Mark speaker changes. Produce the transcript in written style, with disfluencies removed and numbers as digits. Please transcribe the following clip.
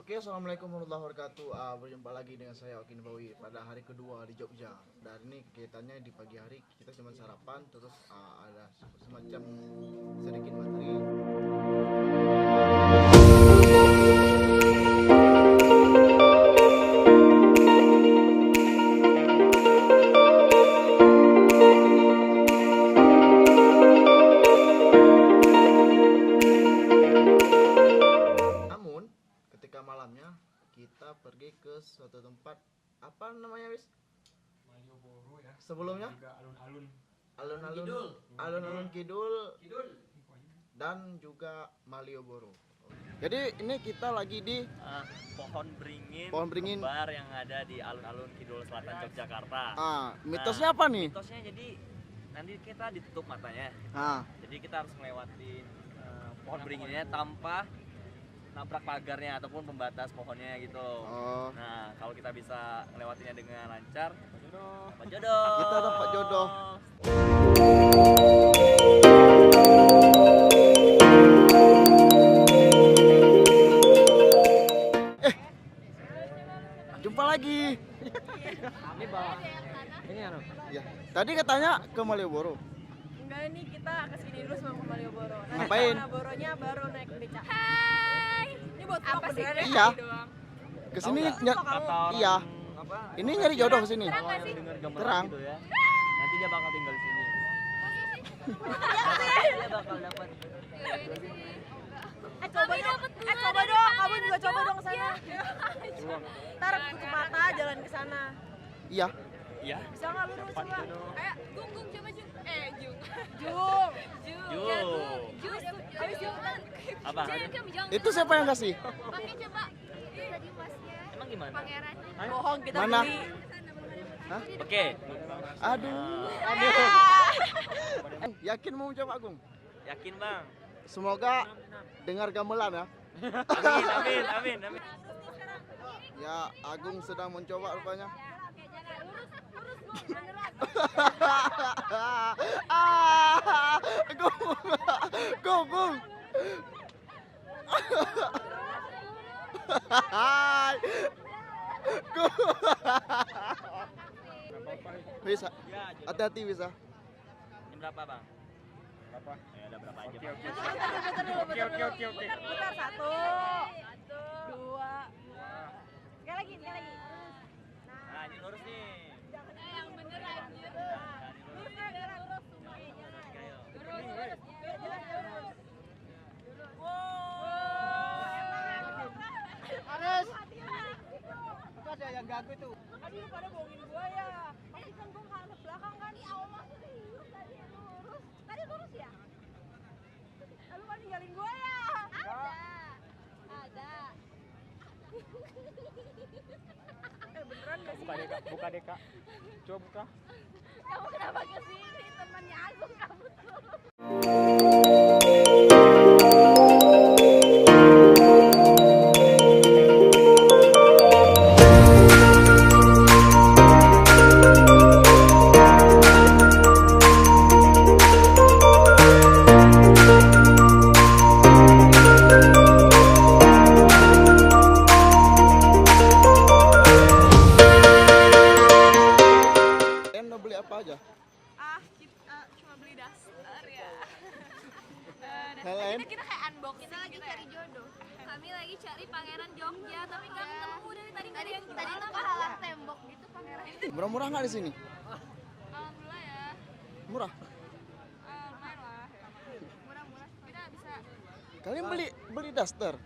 Speaker 1: Oke, assalamualaikum warahmatullahi wabarakatuh. Berjumpa lagi dengan saya Okin Bawi pada hari kedua di Jogja. Dan ini kegiatannya di pagi hari kita cuma sarapan, terus ada semacam sedikit materi. Namun ketika malamnya kita pergi ke suatu tempat, apa namanya wis?
Speaker 2: Malioboro ya.
Speaker 1: Sebelumnya
Speaker 2: Juga alun-alun.
Speaker 1: alun-alun Kidul dan juga Malioboro. Jadi ini kita lagi di
Speaker 3: Pohon beringin,
Speaker 1: Pohon beringin.
Speaker 3: kembar yang ada di alun-alun Kidul Selatan Yogyakarta.
Speaker 1: Mitosnya apa nih?
Speaker 3: Mitosnya jadi nanti kita ditutup matanya. Jadi kita harus melewati pohon beringinnya tanpa nabrak pagarnya ataupun pembatas pohonnya gitu. Nah, kalau kita bisa melewatinya dengan lancar, dapat jodoh.
Speaker 1: Kita dapat jodoh. Jumpa lagi.
Speaker 2: Ini bawa. Ini anu.
Speaker 1: Ya, tadi katanya ke Malioboro.
Speaker 4: Enggak, nih kita kesini dulu sebelum ke Malioboro.
Speaker 1: Ngapain?
Speaker 4: Malioboronya baru naik beca. Hai. Ini buat apa sih?
Speaker 1: Iya. Kesini iya.
Speaker 3: Apa?
Speaker 1: Ini nyari jodoh ke sini.
Speaker 3: Kalau yang dengar gamelan
Speaker 1: Terang.
Speaker 3: gitu ya. Nanti dia bakal tinggal di sini. Dia bakal dapat.
Speaker 4: Coba dong, kamu juga coba dong ke sana. Ntar tutup mata jalan ke sana.
Speaker 1: Iya.
Speaker 3: Iya.
Speaker 4: Bisa nggak lu dulu coba?
Speaker 5: Ayo, Gung coba Jung. Jung.
Speaker 4: Jung.
Speaker 5: Habis Jung.
Speaker 3: Apa?
Speaker 1: Itu siapa yang kasih?
Speaker 5: Pakai coba. Tadi masnya.
Speaker 3: Emang gimana?
Speaker 5: Pangeran.
Speaker 4: Bohong, kita
Speaker 1: Mana?
Speaker 4: beli.
Speaker 3: Oke.
Speaker 1: Aduh. Yakin mau coba Agung?
Speaker 3: Yakin, Bang?
Speaker 1: Semoga dengar gamelan ya.
Speaker 3: Amin.
Speaker 1: Ya, Agung sedang mencoba rupanya. Gung. Hai. Bisa. Hati-hati bisa.
Speaker 3: Ini berapa, Bang?
Speaker 2: Berapa?
Speaker 3: Ya udah berapa aja,
Speaker 2: Oke,
Speaker 3: Bang.
Speaker 2: oke. Oke.
Speaker 4: Putar satu, dua. Sekali lagi.
Speaker 3: Nah, ini lurus nih.
Speaker 5: Yang bener anjir.
Speaker 4: Harus. Itu ada yang ganggu tuh. Tadi lu pada bohongin gua ya. Pasti kan gua ngadep belakang kan. Ya Allah, serius tadi lurus. Tadi lurus ya? Lalu kan ninggalin gua ya?
Speaker 5: Ada.
Speaker 4: Beneran gak sih?
Speaker 2: Buka deka. Coba buka.
Speaker 5: Kamu kenapa kesini? Temannya Agung kamu tuh.
Speaker 1: Udah beli apa aja?
Speaker 5: Kita cuma beli daster ya.
Speaker 1: Hal lain?
Speaker 5: Kita kayak unboxing. Kita lagi cari jodoh. Kami lagi cari pangeran Jogja, tapi nggak ketemu dari tadi. Tadi tuh kehalang tembok gitu pangeran.
Speaker 1: Murah-murah nggak di sini?
Speaker 5: Alhamdulillah ya.
Speaker 1: Murah.
Speaker 5: Lumayan lah. Murah-murah. Kita bisa.
Speaker 1: Kalian beli daster?